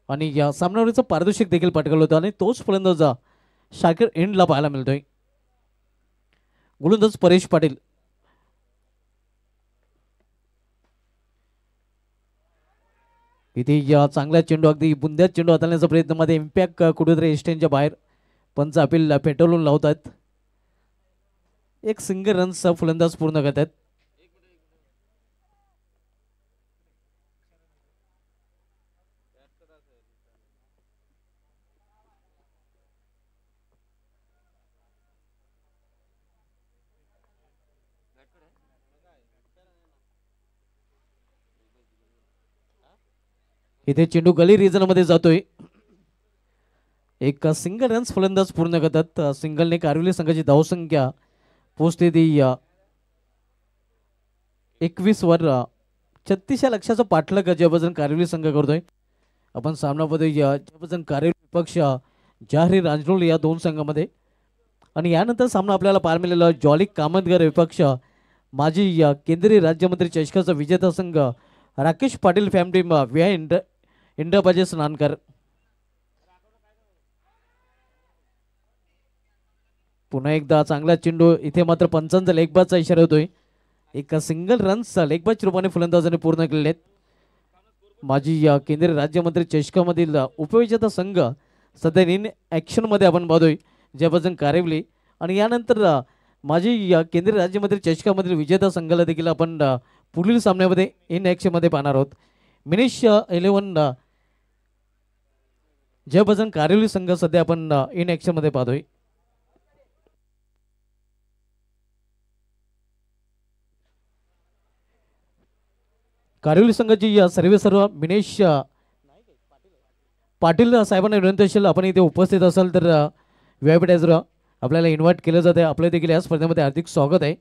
आणि या सामन्यावरचं पारितोषिक देखील पटकावलं होतं आणि तोच फलंदाज शाकीर एंडला पाहायला मिळतोय. गोलंदाज परेश पाटील. इथे या चांगल्या चेंडू अगदी बुंद्यात चेंडू हाताळण्याचा प्रयत्नामध्ये इम्पॅक्ट कुठेतरी एस्टेनच्या बाहेर पंच अपील पेट्रोलून लावतात. एक सिंगल रन्सचा फलंदाज पूर्ण करतात. इथे चेंडू गली रिजन मध्ये जातोय. एक सिंगल रन्स फलंदाज पूर्ण करतात. सिंगलने कारविली संघाची धावसंख्या पोहोचते ती 21 वर. 36 या लक्षाचा पाठलाग ज्यापासून कारविली संघ करतोय. आपण सामनामध्ये ज्यापासून कारविली पक्ष जाहरी रांजरोल या दोन संघामध्ये आणि यानंतर सामना आपल्याला पाहायला मिळालेला जॉली कामतगर विपक्ष माजी केंद्रीय राज्यमंत्री चषकाचा विजेता संघ राकेश पाटील फॅमिली व्या इंद्राबाजी स्नानकर. पुन्हा एकदा चांगला चेंडू. इथे मात्र पंचांचा लेगबाजचा इशारा होतोय. एक सिंगल रन्स लेगबाज रूपाने फलंदाजाने पूर्ण केलेले आहेत. माजी केंद्रीय राज्यमंत्री चषकामधील उपविजेता संघ सध्या इन ॲक्शनमध्ये आपण पाहतोय ज्यापासून कारिवली आणि यानंतर माजी केंद्रीय राज्यमंत्री चषकामधील विजेता संघाला देखील आपण पुढील सामन्यामध्ये इन ॲक्शनमध्ये पाहणार आहोत. मिनिश 11 ज्यापासून कारिवली संघ सध्या आपण इन ॲक्शनमध्ये पाहतोय. कारिवली संघाची सर्व मिनेश पाटील साहेबांना विनंती असेल आपण इथे उपस्थित असाल तर व्यापीटायझर आपल्याला इन्व्हाइट केलं जाते. आपल्या देखील या स्पर्धेमध्ये हार्दिक स्वागत आहे.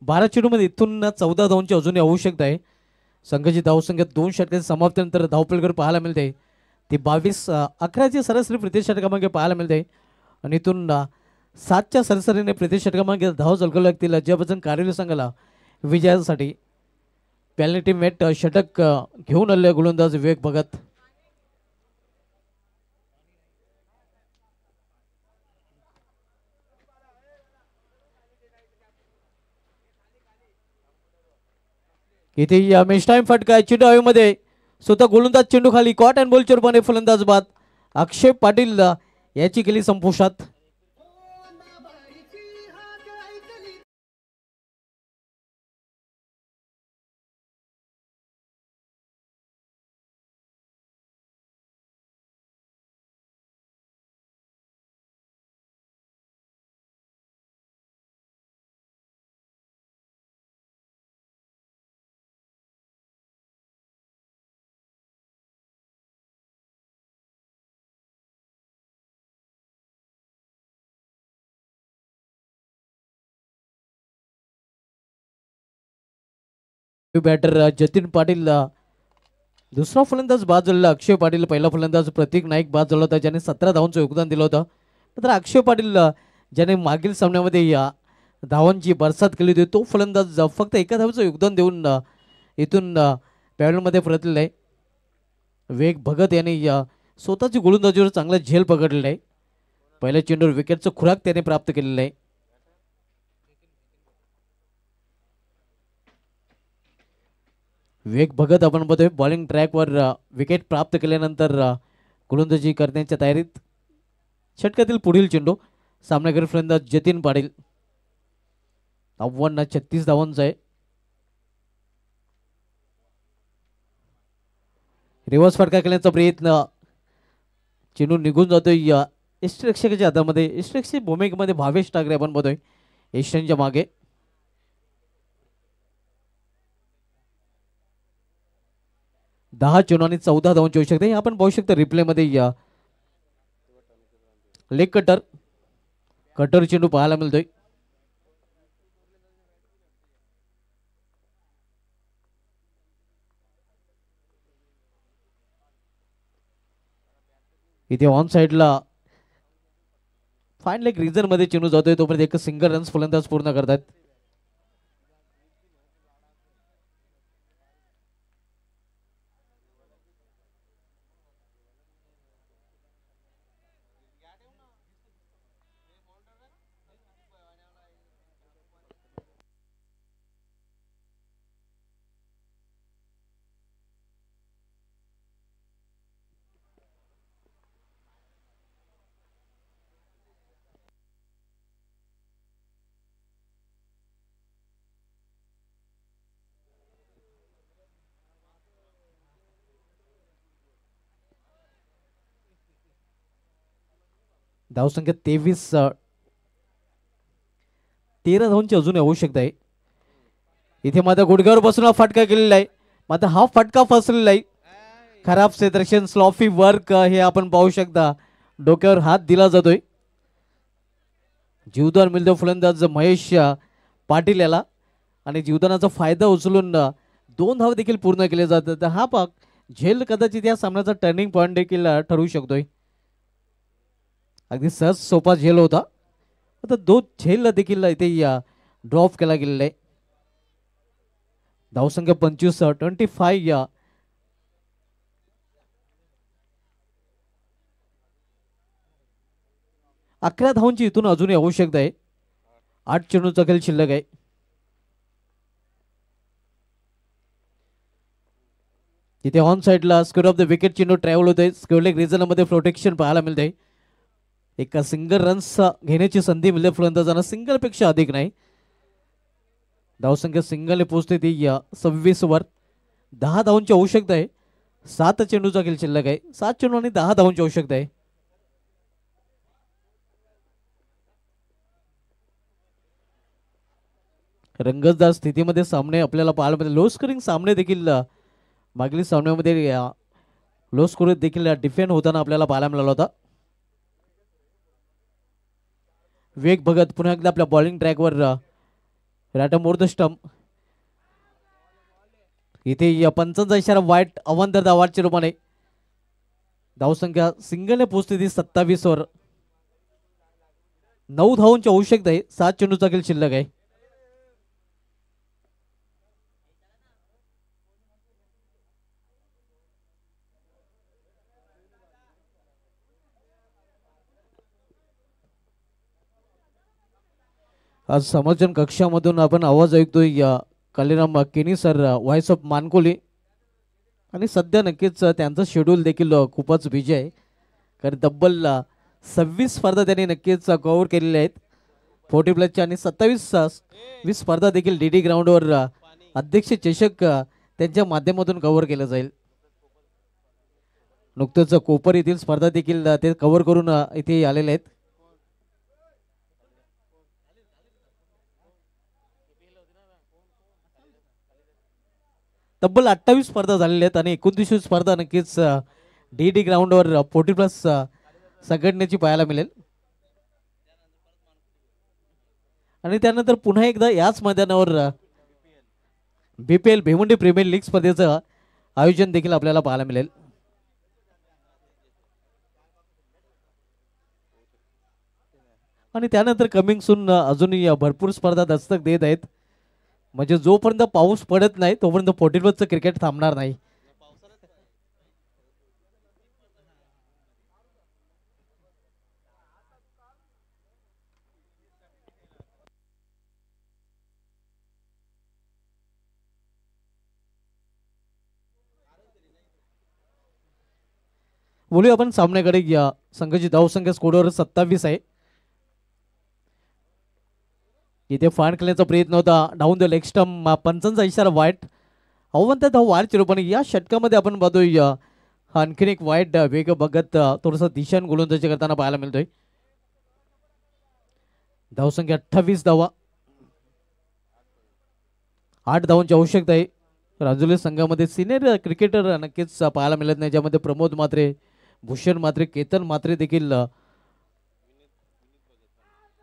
बारा चेंडूमध्ये इथून 14 धावांची अजूनही आवश्यकता आहे. संघाची धावसंख्या 2 षटकांच्या समाप्तीनंतर धावपलकर पाहायला मिळते ती 22-11ची सरासरी प्रति षटकामागे पाहायला मिळते आणि इथून 7च्या सरासरीने प्रति षटकामागे धाव झळकावू लागतील ज्यापासून कारिवली संघाला विजयासाठी. पॅल्टी मॅट षटक घेऊन आले गोलंदाज विवेक भगत. इथे या मेश टाइम फटका चेंडू हवेमध्ये स्वतः गोलंदाज चेंडू खाली कॉट अँड बॉलच्या रूपाने फलंदाज बाद अक्षय पाटील याची केली संपुष्टात. बॅटर जतीन पाटील दुसरा फलंदाज बाद झालेला. अक्षय पाटील पहिला फलंदाज प्रतीक नाईक बाद झाला होता ज्याने 17 धावांचं योगदान दिलं होतं. नंतर अक्षय पाटील ज्याने मागील सामन्यामध्ये या धावांची बरसात केली होती तो फलंदाज फक्त एका धावाचं योगदान देऊन इथून पॅडलमध्ये परतलेला आहे. वेग भगत यांनी स्वतःची गोलंदाजीवर चांगला झेल पकडलेला आहे. पहिल्या चेंडूवर विकेटचं खुराक त्याने प्राप्त केलेलं आहे. वेग भगत आपण बघतोय बॉलिंग ट्रॅकवर विकेट प्राप्त केल्यानंतर गोलंदाजी करण्याच्या तयारीत. षटकातील पुढील चेंडू सामनावीर फलंदाज जतीन पाटील. आव्हान 36 धावांचं आहे. रिव्हर्स फटका केल्याचा प्रयत्न चेंडू निघून जातोय यष्टरक्षकाच्या हातामध्ये. यष्टरक्षक भूमिकेमध्ये भावेश ठाकरे आपण बघतोय यष्टांच्या मागे. दहा चेंडू आणि 14 धावांची आवश्यकता. हे आपण पाहू शकता रिप्लेमध्ये लेग कटर चेंडू पाहायला मिळतोय. इथे ऑन साईडला फाईन लेग रिझन मध्ये चेंडू जातोय, तोपर्यंत एक सिंगल रन्स फलंदाज पूर्ण करतात. धावसंख्या 23, 13 धावांची अजून आवश्यकता आहे. इथे मात्र गुडघ्यावर बसून हा फटका केलेला आहे, मात्र हा फटका फसलेला आहे. खराब क्षेत्ररक्षण, स्लॉफी वर्क हे आपण पाहू शकता. डोक्यावर हात दिला जातोय. जीवदान मिळतो फलंदाज महेश पाटील याला, आणि जीवदानाचा फायदा उचलून 2 धाव देखील पूर्ण केले जातात. तर हा पाक झेल कदाचित या सामन्याचा टर्निंग पॉईंट देखील ठरू शकतोय. अगदी सहज सोपा झेल होता, आता 2 झेल देखील इथे ड्रॉप केला गेलेला आहे. धावसंख्या 25, 25 11 धावांची इथून अजूनही आवश्यकता आहे. 8 चेंडूचा खेळ शिल्लक आहे. तिथे ऑन साइडला स्क्वेअर ऑफ द विकेट चेंडू ट्रॅव्हल होते. स्क्वेअर लेग रिजन मध्ये प्रोटेक्शन पाहायला मिळते. एका सिंगल रन्स घेण्याची संधी मिळते फलंदाजांना, सिंगल पेक्षा अधिक नाही. धावसंख्या सिंगलने पोहोचते ती 26 वर. 10 धावांची आवश्यकता आहे. 7 चेंडूचा खेळ शिल्लक आहे. 7 चेंडू आणि 10 धावांची आवश्यकता आहे. रंगतदार स्थितीमध्ये सामने आपल्याला पाहायला मिळते. लो स्कोरिंग सामने देखील मागील सामन्यामध्ये लो स्कोर देखील डिफेंड होताना आपल्याला पाहायला मिळाला होता. वेग भगत पुन्हा एकदा आपल्या बॉलिंग ट्रॅकवर रॅट मोर द स्टंप. इथे पंचांचा इशारा वाईट अवांतर धावाच्या रूपाने. धावसंख्या सिंगलने पोहोचते ती 27 वर. 9 धावांची आवश्यकता आहे. 7 चेंडूचा खेळ शिल्लक आहे. आज समर्थन कक्षामधून आपण आवाज ऐकतोय कालीराम केनी सर, व्हॉइस ऑफ मानकोली, आणि सध्या नक्कीच त्यांचं शेड्यूल देखील खूपच बिझी आहे, कारण तब्बल 26 स्पर्धा त्यांनी नक्कीच कव्हर केलेल्या आहेत 40+ आणि 27 स्पर्धा देखील डी ग्राउंडवर अध्यक्ष चषक त्यांच्या माध्यमातून कव्हर केलं जाईल. नुकतंच कोपर येथील स्पर्धा देखील ते कव्हर करून इथे आलेले आहेत. तब्बल 28 स्पर्धा झालेल्या आहेत आणि 29वी स्पर्धा नक्कीच डी ग्राउंडवर 40+ संघटनेची पाहायला मिळेल. आणि त्यानंतर पुन्हा एकदा याच मैदानावर BPL भिवंडी प्रीमियर लीग स्पर्धेचं आयोजन देखील आपल्याला पाहायला मिळेल. आणि त्यानंतर कमिंग सून अजूनही भरपूर स्पर्धा दस्तक देत आहेत. म्हणजे जोपर्यंत पाऊस पडत नाही तोपर्यंत 40+ क्रिकेट थांबणार नाही. बोलूया आपण सामन्याकडे. या संघाची धावसंख्या स्कोरवर 27 आहे. इथे फाईन खेळण्याचा प्रयत्न होता डाऊन द लेग स्टंप. पंचांचा इशारा वाईट. अवंत धाव वाढ रूपाने या षटकामध्ये आपण पाहतोय आणखीन एक वाईट वेग बघत थोडंसं दिशान गोलंदाजी करताना पाहायला मिळतोय. धावसंख्या 28 धावा. 8 धावांची आवश्यकता आहे. राजुले संघामध्ये सिनियर क्रिकेटर नक्कीच पाहायला मिळत नाही, ज्यामध्ये प्रमोद म्हात्रे, भूषण म्हात्रे, केतन म्हात्रे देखील,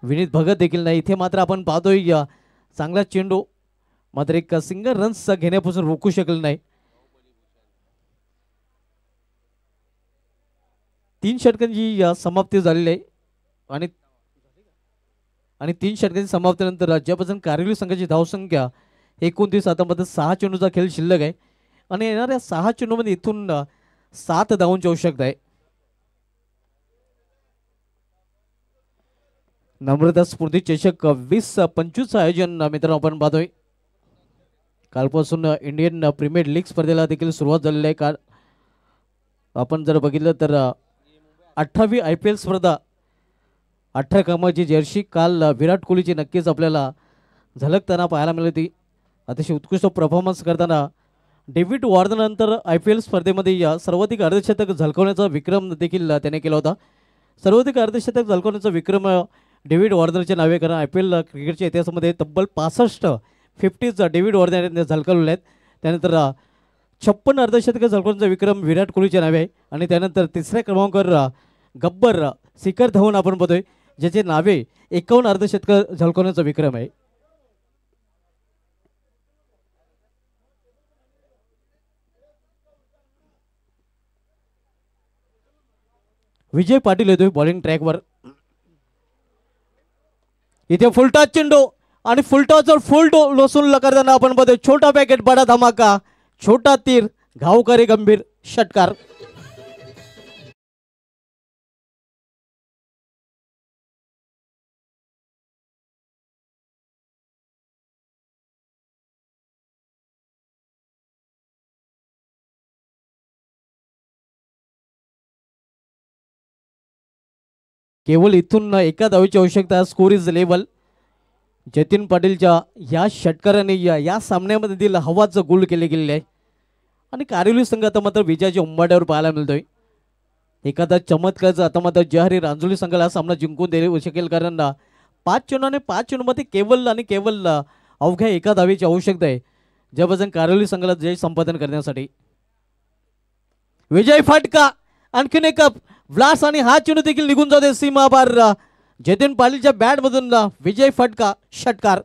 विनीत भगत देखील नाही. इथे मात्र आपण पाहतोय चांगला चेंडू, मात्र एक सिंगल रन्स घेण्यापासून रोखू शकले नाही. 3 षटकांची समाप्ती झालेली आहे आणि आणि 3 षटकांची समाप्तीनंतर राज्यापासून कारगिल संघाची धावसंख्या 29. आता मध्ये 6 चेंडूचा खेळ शिल्लक आहे आणि येणाऱ्या 6 चेंडूमध्ये इथून 7 धावांची आवश्यकता आहे. नम्रता स्फूर्ती चषक 20-25 आयोजन मित्रांनो आपण पाहतोय. कालपासून इंडियन प्रीमियर लीग स्पर्धेला देखील सुरुवात झालेली आहे. काल आपण जर बघितलं तर 18वी IPL स्पर्धा 18 क्रमांकाची जर्सी काल विराट कोहलीची नक्कीच आपल्याला झलकताना पाहायला मिळते. अतिशय उत्कृष्ट परफॉर्मन्स करताना डेव्हिड वॉर्नरनंतर IPL स्पर्धेमध्ये सर्वाधिक अर्धशतक झळकवण्याचा विक्रम देखील त्याने केला होता. सर्वाधिक अर्धशतक झळकवण्याचा विक्रम डेव्हिड वॉर्नरच्या नावे, कारण IPL क्रिकेटच्या इतिहासामध्ये तब्बल 50 डेव्हिड वॉर्नर यांनी झळकवलेले आहेत. त्यानंतर 56 अर्धशतक झळकवण्याचा विक्रम विराट कोहलीच्या नावे आहे आणि त्यानंतर तिसऱ्या क्रमांकावर गब्बर शिखर धवन आपण बघतोय, ज्याचे नावे 51 अर्धशतक झळकवण्याचा विक्रम आहे. विजय पाटील येतोय बॉलिंग ट्रॅकवर. इथे फुलटॉस चेंडू आणि फुलटॉसवर फुल लोसून करताना आपण बघतोय छोटा पॅकेट बडा धमाका, छोटा तीर घावकरी गंभीर षटकार. केवळ इथून एका धावेची आवश्यकता. Score is level. जतीन पाटीलच्या या षटकाराने या सामन्यामध्ये दिल हवाचं गोल केले गेलेले आहे आणि कारगिल संघ आता मात्र विजयाच्या उंबाड्यावर पाहायला मिळतोय. एखादा चमत्काराचा आता मात्र जहारी रांजोली संघाला सामना जिंकून देऊ शकेल, कारण 5 चेंडूमध्ये केवळ अवघ्या एका धावेची आवश्यकता आहे, ज्यापासून कारगिल संघाला जय संपादन करण्यासाठी. विजय फटका, आणखीन एक ब्लास्ट आणि हा चेंडू देखील निघून जाते सीमा पार. जतीन पाटीलच्या बॅट मधून विजय फटका षटकार.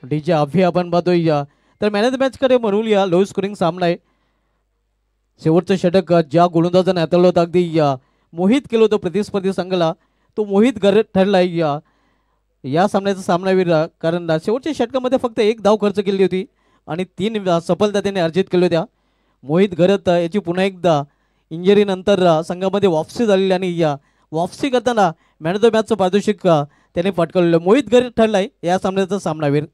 डीजे अभि आपण पाहतोय. तर मॅन ऑफ द मॅच कडे म्हणूया. लो स्कोरिंग सामना आहे. शेवटचं षटक ज्या गोलंदाजाने हाताळलं होतं, अगदी मोहित केलं होतं प्रतिस्पर्धी संघाला, तो मोहित घर ठरलाय या सामन्याचा सामनावीर, कारण शेवटच्या षटकामध्ये फक्त 1 धाव खर्च केली होती आणि 3 सफलता त्याने अर्जित केल्या होत्या. मोहित घरत याची पुन्हा एकदा इंजरी नंतर संघामध्ये वापसी झालेली आणि वापसी करताना मॅन ऑफ द मॅचचं पारितोषिक त्याने पटकावलेलं. मोहित घरत ठरलाय या सामन्याचा सामनावीर.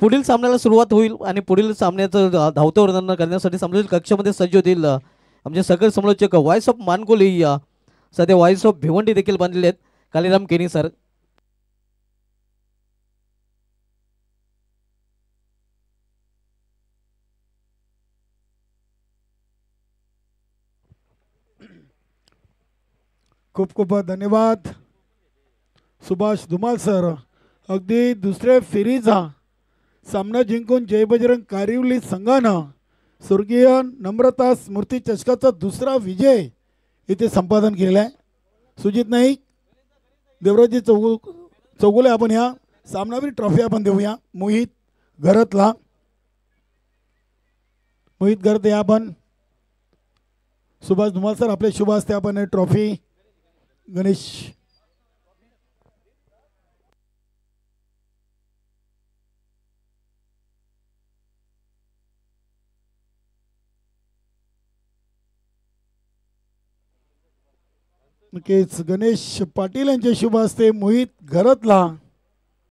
पुढील सामन्याला सुरुवात होईल आणि पुढील सामन्याचं धावतं वर्णन करण्यासाठी समोरील कक्षामध्ये सज्ज होतील आमचे सकल समालोचक व्हॉइस ऑफ मानकोली, सध्या व्हॉइस ऑफ भिवंडी देखील बांधलेले आहेत, कालीराम केनी सर. खूप खूप धन्यवाद सुभाष धुमाल सर. अगदी दुसऱ्या फेरीचा सामना जिंकून जय बजरंग कारिवली संघानं स्वर्गीय नम्रता स्मृती चषकाचा दुसरा विजय इथे संपादन केलेला आहे. सुजित नाईक, देवराजी चौगुले, आपण ह्या सामनावीर ट्रॉफी आपण देऊया मोहित घरतला. मोहित घरत या आपण. सुभाष धुमाल सर, आपले शुभ हस्ते आपण हे ट्रॉफी गणेश. नक्कीच गणेश पाटील यांच्या शुभ हस्ते मोहित घरतला